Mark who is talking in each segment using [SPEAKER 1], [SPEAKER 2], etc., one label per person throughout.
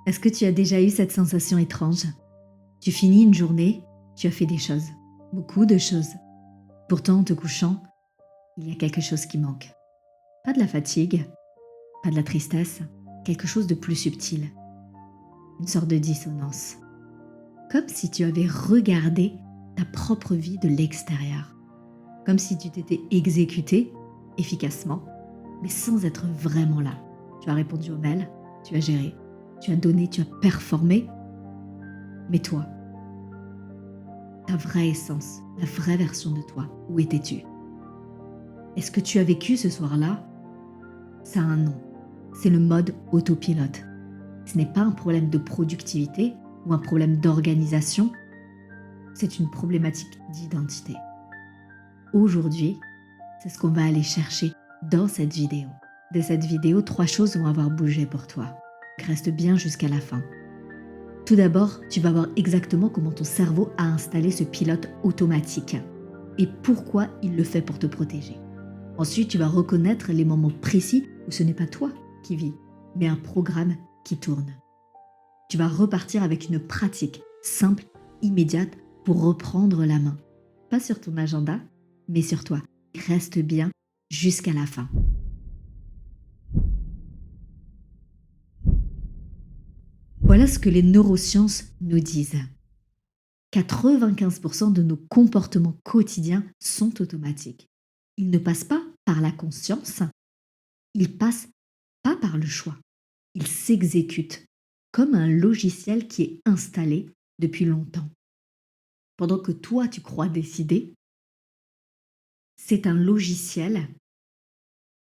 [SPEAKER 1] Est-ce que tu as déjà eu cette sensation étrange? Tu finis une journée, tu as fait des choses, beaucoup de choses. Pourtant, en te couchant, il y a quelque chose qui manque. Pas de la fatigue, pas de la tristesse, quelque chose de plus subtil, une sorte de dissonance. Comme si tu avais regardé ta propre vie de l'extérieur. Comme si tu t'étais exécuté efficacement, mais sans être vraiment là. Tu as répondu aux mails, tu as géré, tu as donné, tu as performé, mais toi, ta vraie essence, la vraie version de toi, où étais-tu? Est-ce que tu as vécu ce soir-là? Ça a un nom, c'est le mode autopilote. Ce n'est pas un problème de productivité ou un problème d'organisation, c'est une problématique d'identité. Aujourd'hui, c'est ce qu'on va aller chercher dans cette vidéo. De cette vidéo, 3 choses vont avoir bougé pour toi. Donc reste bien jusqu'à la fin. Tout d'abord, tu vas voir exactement comment ton cerveau a installé ce pilote automatique et pourquoi il le fait pour te protéger. Ensuite, tu vas reconnaître les moments précis où ce n'est pas toi qui vis, mais un programme qui tourne. Tu vas repartir avec une pratique simple, immédiate, pour reprendre la main. Pas sur ton agenda, mais sur toi. Reste bien jusqu'à la fin. Voilà ce que les neurosciences nous disent. 95% de nos comportements quotidiens sont automatiques. Ils ne passent pas par la conscience, ils passent pas par le choix. Ils s'exécutent comme un logiciel qui est installé depuis longtemps. Pendant que toi, tu crois décider, c'est un logiciel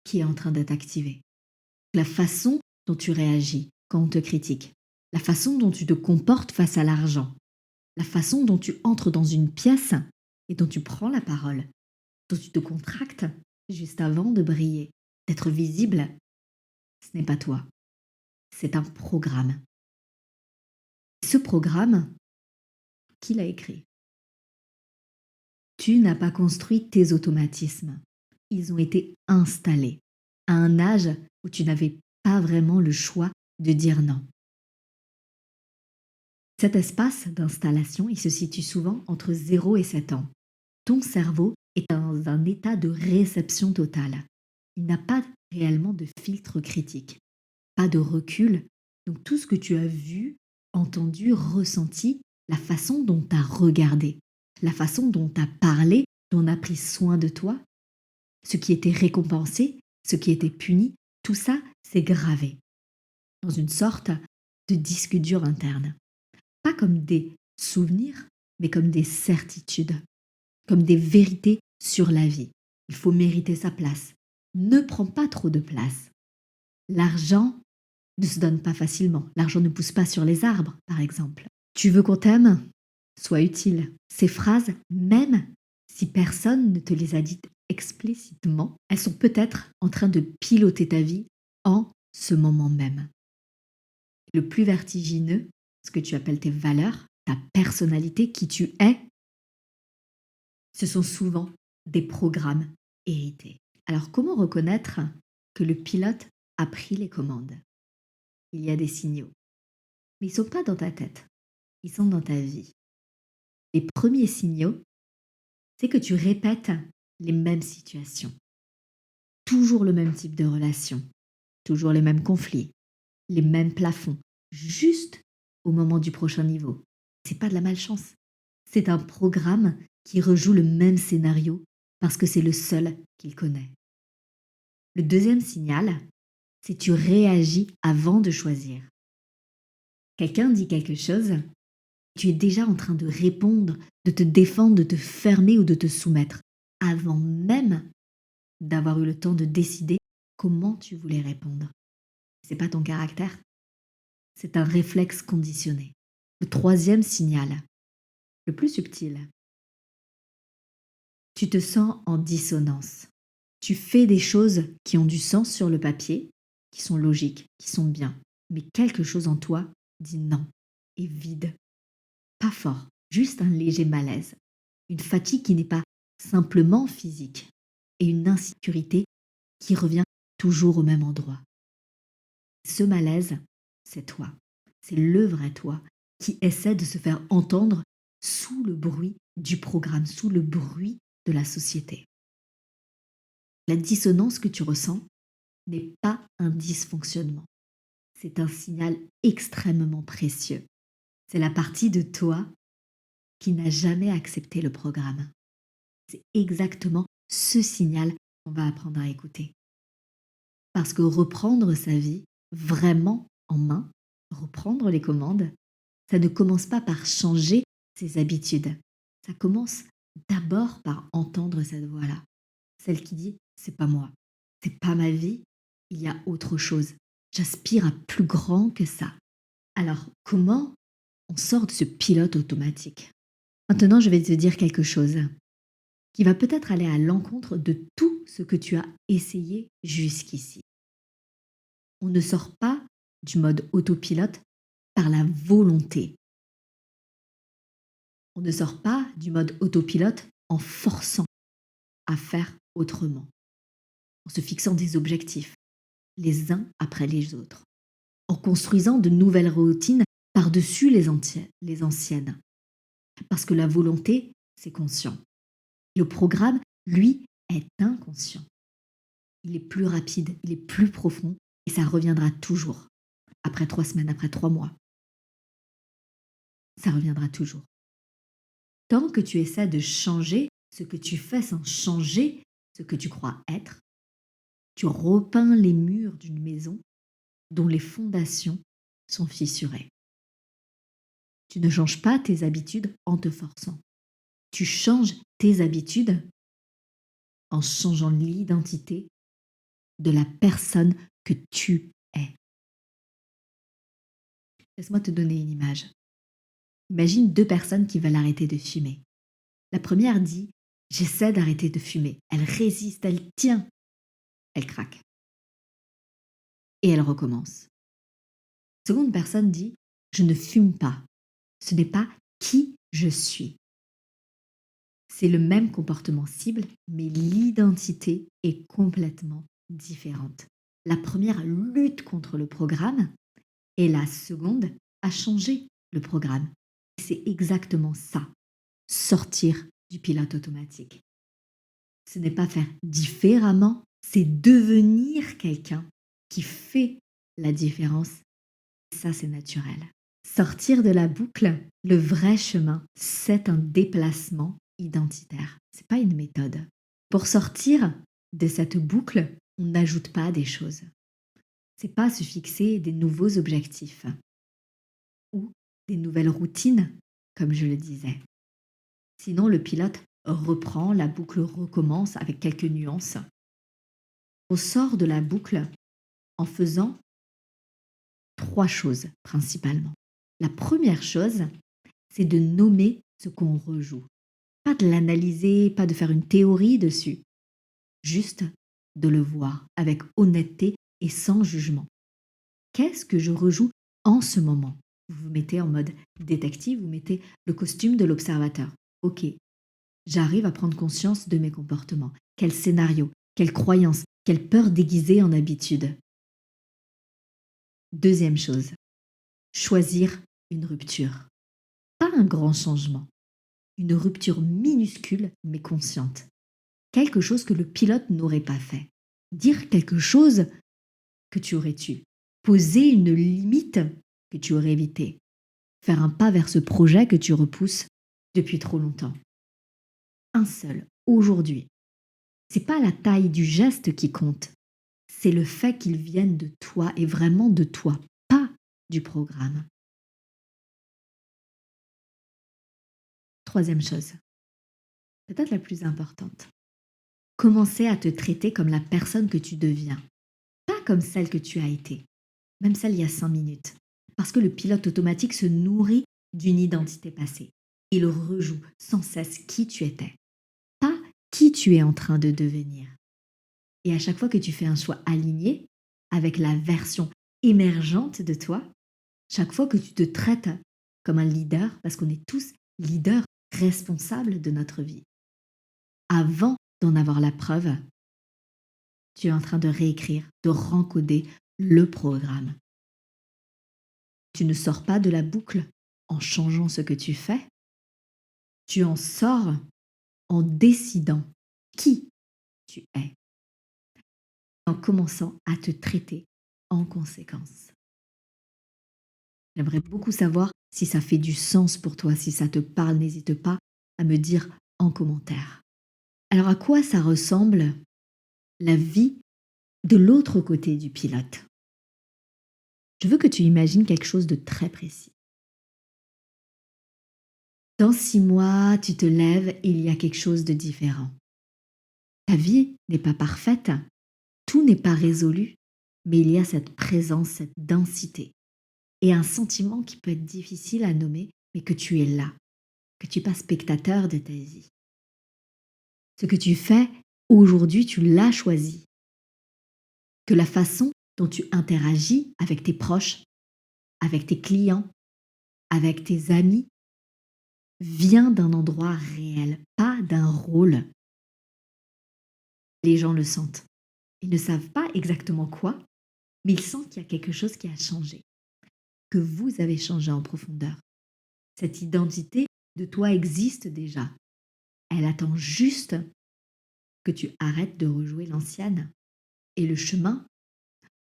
[SPEAKER 1] qui est en train d'être activé. La façon dont tu réagis quand on te critique, la façon dont tu te comportes face à l'argent, la façon dont tu entres dans une pièce et dont tu prends la parole, dont tu te contractes juste avant de briller, d'être visible, ce n'est pas toi, c'est un programme. Ce programme, qui l'a écrit? Tu n'as pas construit tes automatismes. Ils ont été installés à un âge où tu n'avais pas vraiment le choix de dire non. Cet espace d'installation, il se situe souvent entre 0 et 7 ans. Ton cerveau est dans un état de réception totale. Il n'a pas réellement de filtre critique, pas de recul. Donc tout ce que tu as vu, entendu, ressenti, la façon dont tu as regardé, la façon dont tu as parlé, dont on a pris soin de toi, ce qui était récompensé, ce qui était puni, tout ça, c'est gravé dans une sorte de disque dur interne. Pas comme des souvenirs, mais comme des certitudes, comme des vérités sur la vie. Il faut mériter sa place. Ne prends pas trop de place. L'argent ne se donne pas facilement. L'argent ne pousse pas sur les arbres, par exemple. Tu veux qu'on t'aime? Sois utile. Ces phrases, même si personne ne te les a dites explicitement, elles sont peut-être en train de piloter ta vie en ce moment même. Le plus vertigineux, ce que tu appelles tes valeurs, ta personnalité, qui tu es, ce sont souvent des programmes hérités. Alors comment reconnaître que le pilote a pris les commandes? Il y a des signaux, mais ils ne sont pas dans ta tête, ils sont dans ta vie. Les premiers signaux, c'est que tu répètes les mêmes situations, toujours le même type de relation, toujours les mêmes conflits, les mêmes plafonds, juste au moment du prochain niveau. C'est pas de la malchance, c'est un programme qui rejoue le même scénario parce que c'est le seul qu'il connaît. Le deuxième signal, c'est que tu réagis avant de choisir. Quelqu'un dit quelque chose, tu es déjà en train de répondre, de te défendre, de te fermer ou de te soumettre, avant même d'avoir eu le temps de décider comment tu voulais répondre. C'est pas ton caractère, c'est un réflexe conditionné. Le troisième signal, le plus subtil, tu te sens en dissonance. Tu fais des choses qui ont du sens sur le papier, qui sont logiques, qui sont bien, mais quelque chose en toi dit non, est vide. Pas fort, juste un léger malaise, une fatigue qui n'est pas simplement physique et une insécurité qui revient toujours au même endroit. Ce malaise, c'est toi. c'est le vrai toi qui essaie de se faire entendre sous le bruit du programme, sous le bruit de la société. La dissonance que tu ressens n'est pas un dysfonctionnement. C'est un signal extrêmement précieux. C'est la partie de toi qui n'a jamais accepté le programme. C'est exactement ce signal qu'on va apprendre à écouter. Parce que reprendre sa vie vraiment en main, reprendre les commandes, ça ne commence pas par changer ses habitudes. Ça commence d'abord par entendre cette voix-là. Celle qui dit c'est pas moi, c'est pas ma vie, il y a autre chose. J'aspire à plus grand que ça. Alors, comment on sort de ce pilote automatique? Maintenant, je vais te dire quelque chose qui va peut-être aller à l'encontre de tout ce que tu as essayé jusqu'ici. On ne sort pas du mode autopilote par la volonté. On ne sort pas du mode autopilote en forçant à faire autrement, en se fixant des objectifs, les uns après les autres, en construisant de nouvelles routines par-dessus les anciennes. Parce que la volonté, c'est conscient. Le programme, lui, est inconscient. Il est plus rapide, il est plus profond et ça reviendra toujours. Après 3 semaines, après 3 mois. Ça reviendra toujours. Tant que tu essaies de changer ce que tu fais sans changer ce que tu crois être, tu repeins les murs d'une maison dont les fondations sont fissurées. Tu ne changes pas tes habitudes en te forçant. Tu changes tes habitudes en changeant l'identité de la personne que tu es. Laisse-moi te donner une image. Imagine 2 personnes qui veulent arrêter de fumer. La première dit « J'essaie d'arrêter de fumer ». Elle résiste, elle tient. Elle craque. Et elle recommence. La seconde personne dit « Je ne fume pas. Ce n'est pas qui je suis ». C'est le même comportement cible, mais l'identité est complètement différente. La première lutte contre le programme et la seconde a changé le programme. C'est exactement ça, sortir du pilote automatique. Ce n'est pas faire différemment, c'est devenir quelqu'un qui fait la différence. Ça, c'est naturel. Sortir de la boucle, le vrai chemin, c'est un déplacement identitaire. C'est pas une méthode. Pour sortir de cette boucle, on n'ajoute pas des choses. C'est pas se fixer des nouveaux objectifs ou des nouvelles routines, comme je le disais. Sinon, le pilote reprend, la boucle recommence avec quelques nuances. On sort de la boucle en faisant 3 choses principalement. La première chose, c'est de nommer ce qu'on rejoue. Pas de l'analyser, pas de faire une théorie dessus. Juste de le voir avec honnêteté et sans jugement. Qu'est-ce que je rejoue en ce moment? Vous vous mettez en mode détective, vous mettez le costume de l'observateur. Ok, j'arrive à prendre conscience de mes comportements. Quel scénario, quelle croyance, quelle peur déguisée en habitude. Deuxième chose, choisir une rupture. Pas un grand changement, une rupture minuscule mais consciente. Quelque chose que le pilote n'aurait pas fait. Dire quelque chose que tu aurais tué. Poser une limite que tu aurais évitée. Faire un pas vers ce projet que tu repousses depuis trop longtemps. Un seul, aujourd'hui. C'est pas la taille du geste qui compte. C'est le fait qu'il vienne de toi et vraiment de toi, pas du programme. Troisième chose, peut-être la plus importante. Commencer à te traiter comme la personne que tu deviens, pas comme celle que tu as été, même celle il y a 5 minutes. Parce que le pilote automatique se nourrit d'une identité passée. Il rejoue sans cesse qui tu étais, pas qui tu es en train de devenir. Et à chaque fois que tu fais un choix aligné avec la version émergente de toi, chaque fois que tu te traites comme un leader, parce qu'on est tous leaders responsables de notre vie, avant d'en avoir la preuve, tu es en train de réécrire, de rencoder le programme. Tu ne sors pas de la boucle en changeant ce que tu fais. Tu en sors en décidant qui tu es, en commençant à te traiter en conséquence. J'aimerais beaucoup savoir si ça fait du sens pour toi, si ça te parle, n'hésite pas à me dire en commentaire. Alors à quoi ça ressemble la vie de l'autre côté du pilote? Je veux que tu imagines quelque chose de très précis. Dans 6 mois, tu te lèves et il y a quelque chose de différent. Ta vie n'est pas parfaite, tout n'est pas résolu, mais il y a cette présence, cette densité et un sentiment qui peut être difficile à nommer, mais que tu es là, que tu n'es pas spectateur de ta vie. Ce que tu fais aujourd'hui, tu l'as choisi. Que la façon dont tu interagis avec tes proches, avec tes clients, avec tes amis, vient d'un endroit réel, pas d'un rôle. Les gens le sentent. Ils ne savent pas exactement quoi, mais ils sentent qu'il y a quelque chose qui a changé, que vous avez changé en profondeur. Cette identité de toi existe déjà. Elle attend juste que tu arrêtes de rejouer l'ancienne. Et le chemin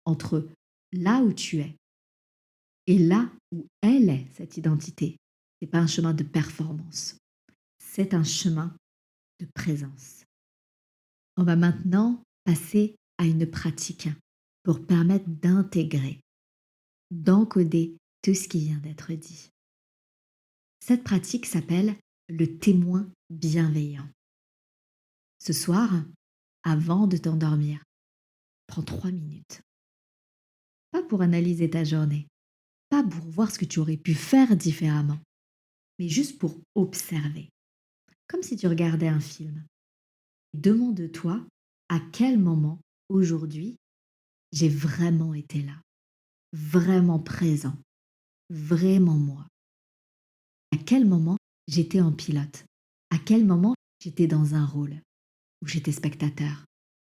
[SPEAKER 1] entre là où tu es et là où elle est, cette identité, ce n'est pas un chemin de performance. C'est un chemin de présence. On va maintenant passer à une pratique pour permettre d'intégrer, d'encoder tout ce qui vient d'être dit. Cette pratique s'appelle le témoin bienveillant. Ce soir, avant de t'endormir, prends 3 minutes. Pas pour analyser ta journée, pas pour voir ce que tu aurais pu faire différemment, mais juste pour observer, comme si tu regardais un film. Demande-toi à quel moment aujourd'hui j'ai vraiment été là, vraiment présent, vraiment moi. À quel moment j'étais en pilote, à quel moment j'étais dans un rôle où j'étais spectateur.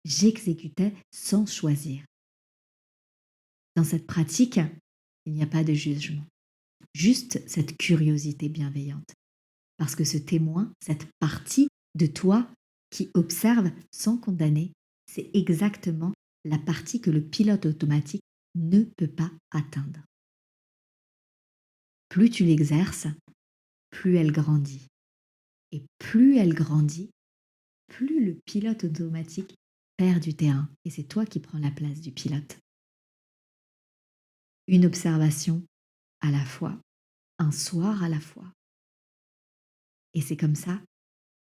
[SPEAKER 1] J'exécutais sans choisir. Dans cette pratique, il n'y a pas de jugement, juste cette curiosité bienveillante. Parce que ce témoin, cette partie de toi qui observe sans condamner, c'est exactement la partie que le pilote automatique ne peut pas atteindre. Plus tu l'exerces, plus elle grandit. Et plus elle grandit, plus le pilote automatique perd du terrain. Et c'est toi qui prends la place du pilote. Une observation à la fois, un soir à la fois. Et c'est comme ça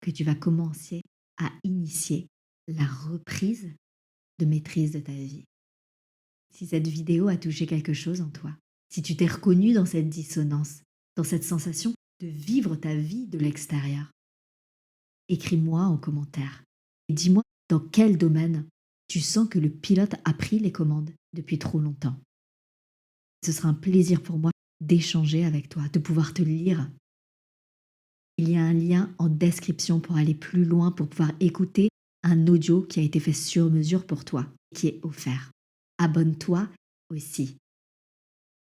[SPEAKER 1] que tu vas commencer à initier la reprise de maîtrise de ta vie. Si cette vidéo a touché quelque chose en toi, si tu t'es reconnu dans cette dissonance, dans cette sensation de vivre ta vie de l'extérieur, écris-moi en commentaire et dis-moi dans quel domaine tu sens que le pilote a pris les commandes depuis trop longtemps. Ce sera un plaisir pour moi d'échanger avec toi, de pouvoir te lire. Il y a un lien en description pour aller plus loin, pour pouvoir écouter un audio qui a été fait sur mesure pour toi, qui est offert. Abonne-toi aussi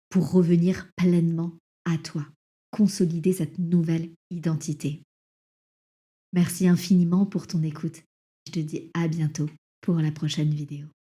[SPEAKER 1] pour revenir pleinement à toi, consolider cette nouvelle identité. Merci infiniment pour ton écoute. Je te dis à bientôt pour la prochaine vidéo.